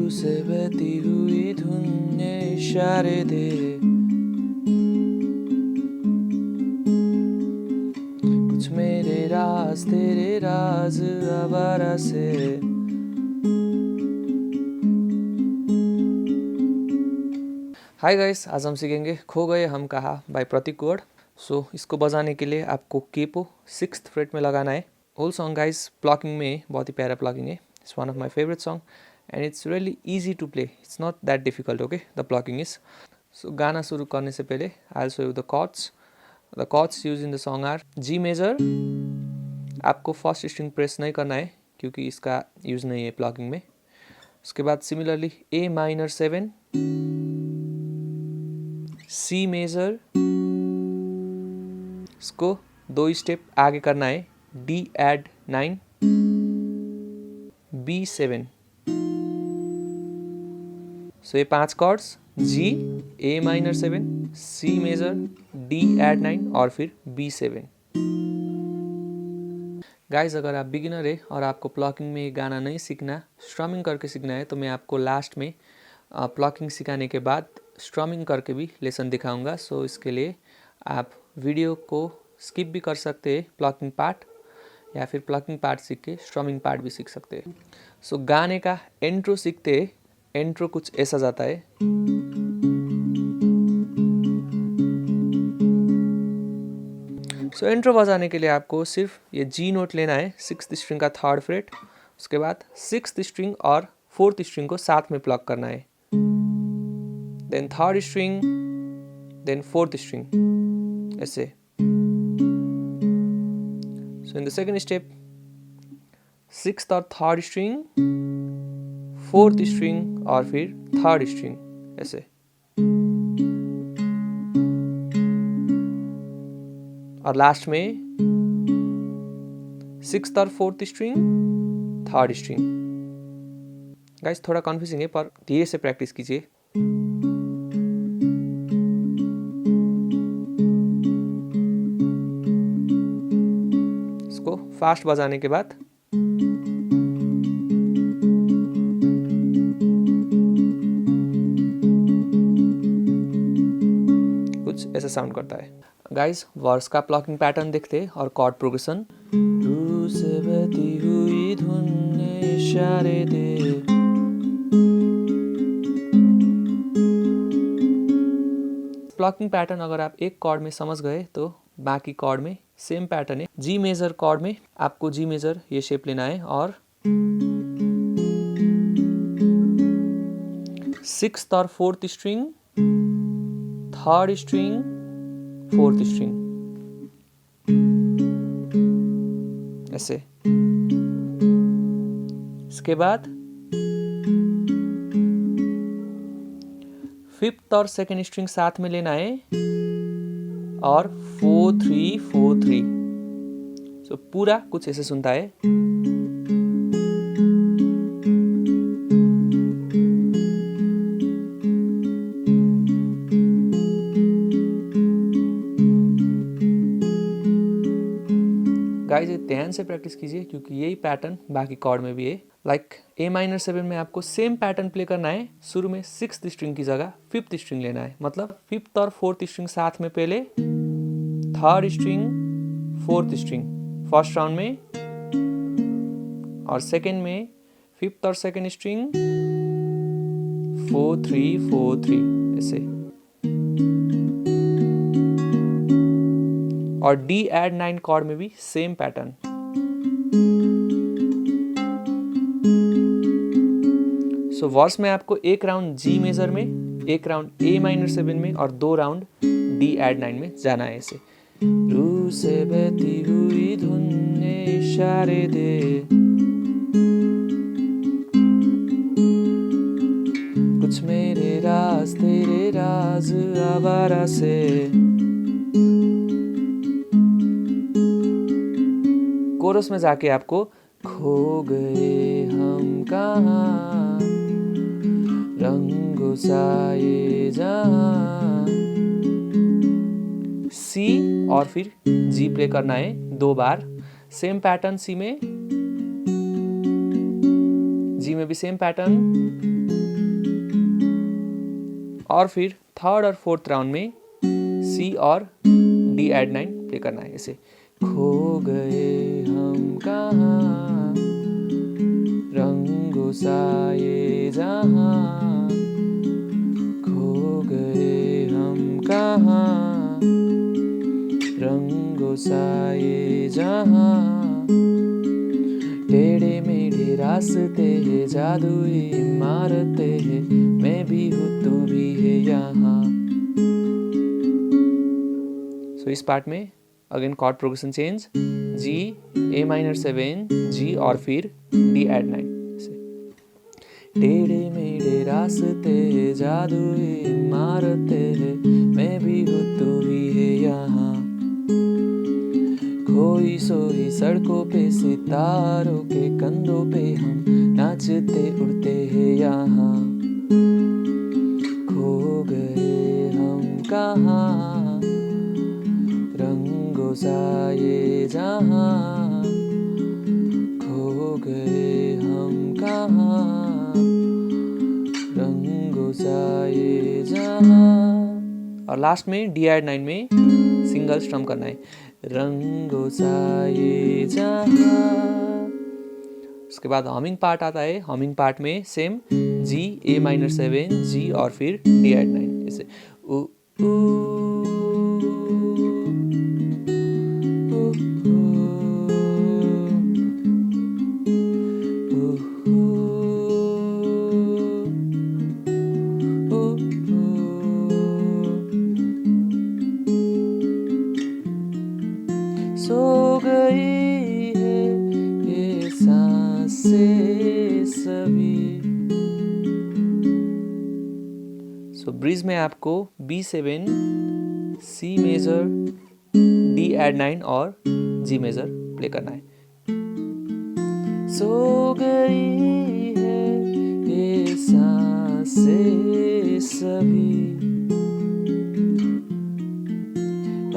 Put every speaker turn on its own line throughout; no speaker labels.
से बहती हुई धुन ने इशारे दे, कुछ मेरे राज तेरे राज आवारा से। हाय गाइस, आज हम सीखेंगे खो गए हम कहा बाय प्रतीक वर्ड। सो इसको बजाने के लिए आपको केपो 6th फ्रेट में लगाना है। होल सॉन्ग गाइस प्लॉकिंग में बहुत ही प्यारा प्लॉकिंग है। It's one of my favourite song and it's really easy to play. It's not that difficult, okay, the plucking is. So गाना शुरू करने से पहले I will show you the chords. The chords use in the song are G major. आपको first string press नहीं करना है क्योंकि इसका यूज नहीं है प्लॉकिंग में। उसके बाद similarly A minor 7, C major, इसको 2 स्टेप आगे करना है, डी एड 9, बी 7। सो ये 5 chords G, A minor 7, C major, D add 9 और फिर बी 7। गाइज अगर आप बिगिनर है और आपको प्लॉकिंग में गाना नहीं सीखना, स्ट्रमिंग करके सीखना है, तो मैं आपको लास्ट में प्लॉकिंग सिखाने के बाद स्ट्रमिंग करके भी लेसन दिखाऊंगा। सो इसके लिए आप वीडियो को स्किप भी कर सकते हैं प्लॉकिंग पार्ट, या फिर प्लॉकिंग पार्ट सीख के स्ट्रमिंग पार्ट भी सीख सकते हैं। सो गाने का इंट्रो सीखते हैं। इंट्रो कुछ ऐसा जाता है। सो इंट्रो बजाने के लिए आपको सिर्फ ये जी नोट लेना है, 6th स्ट्रिंग का 3rd फ्रेट। उसके बाद 6th स्ट्रिंग और 4th स्ट्रिंग को साथ में प्लग करना है, then 3rd string, then 4th string, ऐसे। So in the second step 6th और 3rd स्ट्रिंग, 4th स्ट्रिंग और फिर 3rd स्ट्रिंग, ऐसे। और लास्ट में 6th और 4th string, 3rd string. Guys थोड़ा कन्फ्यूजिंग है पर धीरे से प्रैक्टिस कीजिए। इसको फास्ट बजाने के बाद कुछ ऐसा साउंड करता है। गाइस वर्स का प्लॉकिंग पैटर्न देखते और कॉर्ड प्रोग्रेशन। रू से बहती हुई धुन ने इशारे दे, प्लॉकिंग पैटर्न अगर आप एक कॉर्ड में समझ गए तो बाकी कॉर्ड में सेम पैटर्न है। जी मेजर कॉर्ड में आपको जी मेजर ये शेप लेना है और 6th और 4th string, 3rd string, 4th string, ऐसे। इसके बाद 5th और 2nd स्ट्रिंग साथ में लेना है और 4-3-4-3। सो पूरा कुछ ऐसे सुनता है। गाइस ध्यान से प्रैक्टिस कीजिए क्योंकि यही पैटर्न बाकी कॉर्ड में भी है। लाइक ए माइनर 7 में आपको सेम पैटर्न प्ले करना है। शुरू में 6th स्ट्रिंग की जगह 5th स्ट्रिंग लेना है, मतलब 5th और 4th स्ट्रिंग साथ में पहले, 3rd string, 4th string first round में, और सेकेंड में 5th और 2nd स्ट्रिंग, 4-3-4-3, ऐसे। और डी एड 9 कॉर्ड में भी सेम पैटर्न। सो वर्स में आपको एक राउंड जी मेजर में, एक राउंड ए माइनर 7 में और 2 राउंड डी एड 9 में जाना है, ऐसे। रू से बहती हुई धुन ने इशारे दे, कुछ मेरे राज तेरे राज आवारा से। कोरस में जाके आपको खो गए हम कहाँ, रंगों सा ये जहां, सी और फिर जी प्ले करना है 2 बार। सेम पैटर्न सी में, जी में भी सेम पैटर्न, और फिर थर्ड और फोर्थ राउंड में सी और डी एड 9 प्ले करना है। ऐसे खो गए हम कहाँ रंगों सा ये जहाँ, खो गए हम कहाँ रंगों सा ये जहाँ, टेढ़े मेढ़े रास्ते हैं जादुई इमारतें हैं, मैं भी हूँ तू भी है यहाँ। सो इस पार्ट में again chord progression change, G A minor 7 G और फिर डी एड 9। टेढ़े मेढ़े रास्ते हैं जादुई इमारतें हैं, मैं भी हूँ तू भी है यहाँ, खोई सोई सड़कों पे सितारों के कंधों पे हम नाचते उड़ते हैं यहाँ, खो गए हम कहाँ रंगों सा ये जहाँ, खो गए हम कहाँ रंगों सा ये जहाँ। और लास्ट में डी एड 9 में सिंगल स्ट्रम करना है, रंगों सा ये जहाँ। उसके बाद हमिंग पार्ट आता है। हमिंग पार्ट में same ji A minor 7 G और फिर डी एड 9। ऐसे उ सो गई है ये सांसें सभी। सो ब्रिज में आपको B7 C major D add 9 और G मेजर प्ले करना है। सो गई है ये सांसें सभी,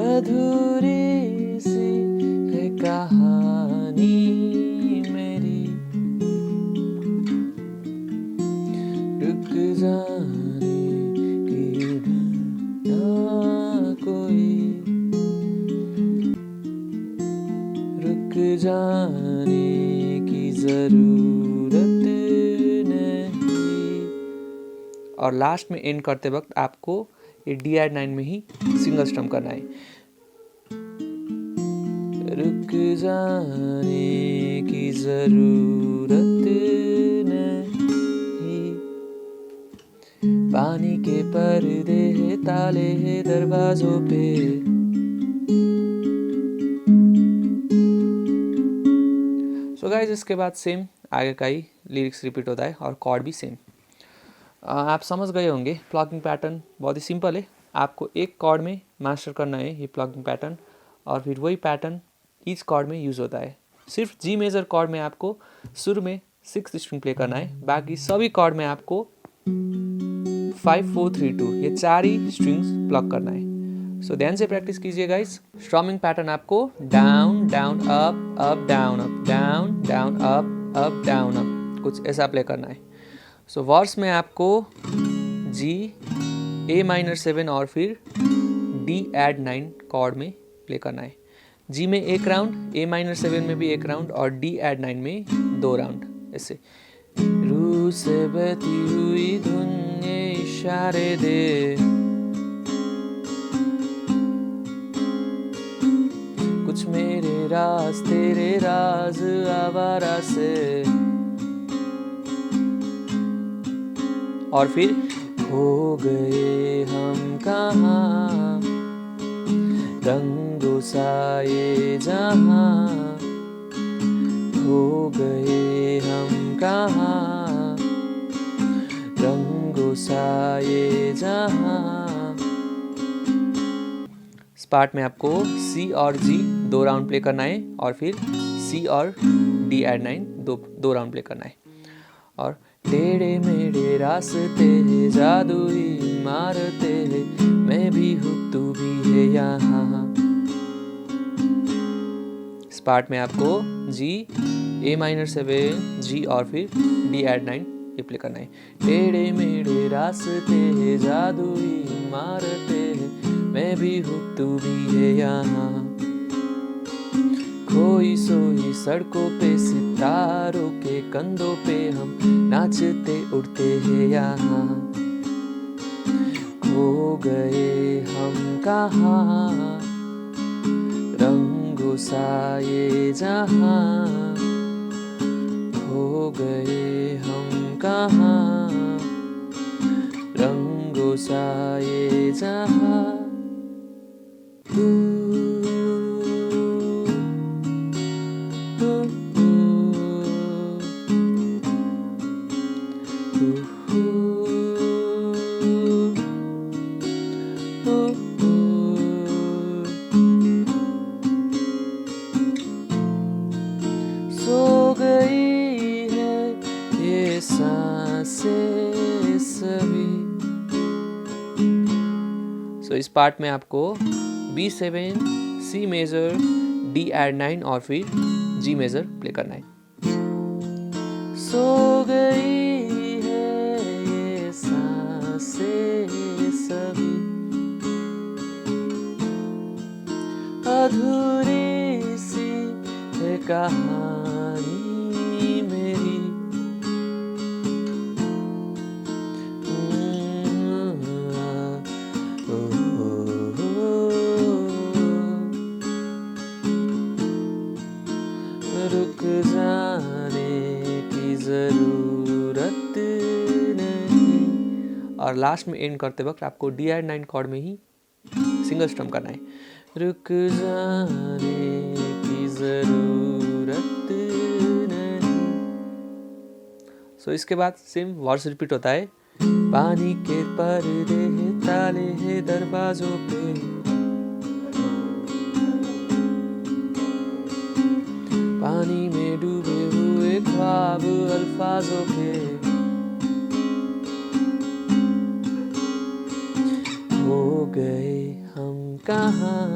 अधूरी सी है कहानी मेरी, रुक जाने की ना कोई, रुक जाने की जरूरत नहीं। और लास्ट में एंड करते वक्त आपको ये डी एड 9 में ही सिंगल स्ट्रम करना है, रुक जाने की जरूरत नहीं, पानी के पर्दे है ताले है दरवाजों पे। सो गाइस इसके बाद सेम आगे का ही लिरिक्स रिपीट होता है और कॉर्ड भी सेम। आप समझ गए होंगे प्लगिंग पैटर्न बहुत ही सिंपल है। आपको एक कॉर्ड में मास्टर करना है ये प्लगिंग पैटर्न, और फिर वही पैटर्न ईच कॉर्ड में यूज़ होता है। सिर्फ जी मेजर कॉर्ड में आपको शुरू में 6th स्ट्रिंग प्ले करना है, बाकी सभी कॉर्ड में आपको 5 4 3 2 ये 4 ही स्ट्रिंग्स प्लग करना है। सो ध्यान से प्रैक्टिस कीजिए गाइस। स्ट्रमिंग पैटर्न आपको down down up up down up down down up down up कुछ ऐसा प्ले करना है। सो वर्स में आपको जी ए माइनर 7 और फिर डी एड 9 कॉर्ड में प्ले करना है। जी में एक राउंड, ए माइनर 7 में भी एक राउंड और डी एड 9 में 2 राउंड। ऐसे रूह से बहती हुई धुन ये इशारे दे, कुछ मेरे राज तेरे राज आवारा से, और फिर खो गए हम कहाँ रंगों सा ये जहाँ, खो गए हम कहाँ रंगों सा ये जहाँ। इस पार्ट में आपको सी और जी 2 राउंड प्ले करना है और फिर सी और डी एड 9 दो राउंड प्ले करना है। और टेढ़े मेढ़े रास्ते है जादुई इमारते है, मैं भी हूँ तू भी है यहाँ। इस पार्ट में आपको जी A-7 G और फिर D-9 ये प्ले करना है। टेढ़े मेढ़े रास्ते जादुई इमारतें, मैं भी हूँ तू भी है यहाँ, खोई सोई सड़कों पे सितारों के कंधों पे हम नाचते उड़ते हैं यहाँ, खो गए हम कहाँ रंगों सा ये जहाँ, खो गए हम कहाँ रंगों सा ये जहाँ। सो गई है ये सांसें सभी। सो इस पार्ट में आपको B7, C मेजर, D-9 और फिर G मेजर प्ले करना है। सो गई है ये सांसें सभी, अधूरी सी है कहानी मेरी, रुक जाने की जरूरत नहीं। और लास्ट में एंड करते वक्त आपको D-9 कॉर्ड में ही सिंगल स्ट्रम करना है। रुक जाने की जरूरत नहीं। सो इसके बाद सेम वर्स रिपीट होता है। पानी के पर्दे हैं, ताले हैं दरवाजों पे, पानी में डूबे हुए ख्वाब अल्फाजों के, हो गए हम कहाँ।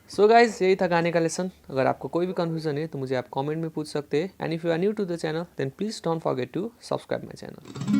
सो गाइज यही था गाने का लेसन। अगर आपको कोई भी कन्फ्यूजन है तो मुझे आप कमेंट में पूछ सकते हैं। And if you are new to the channel then please don't forget to subscribe my channel.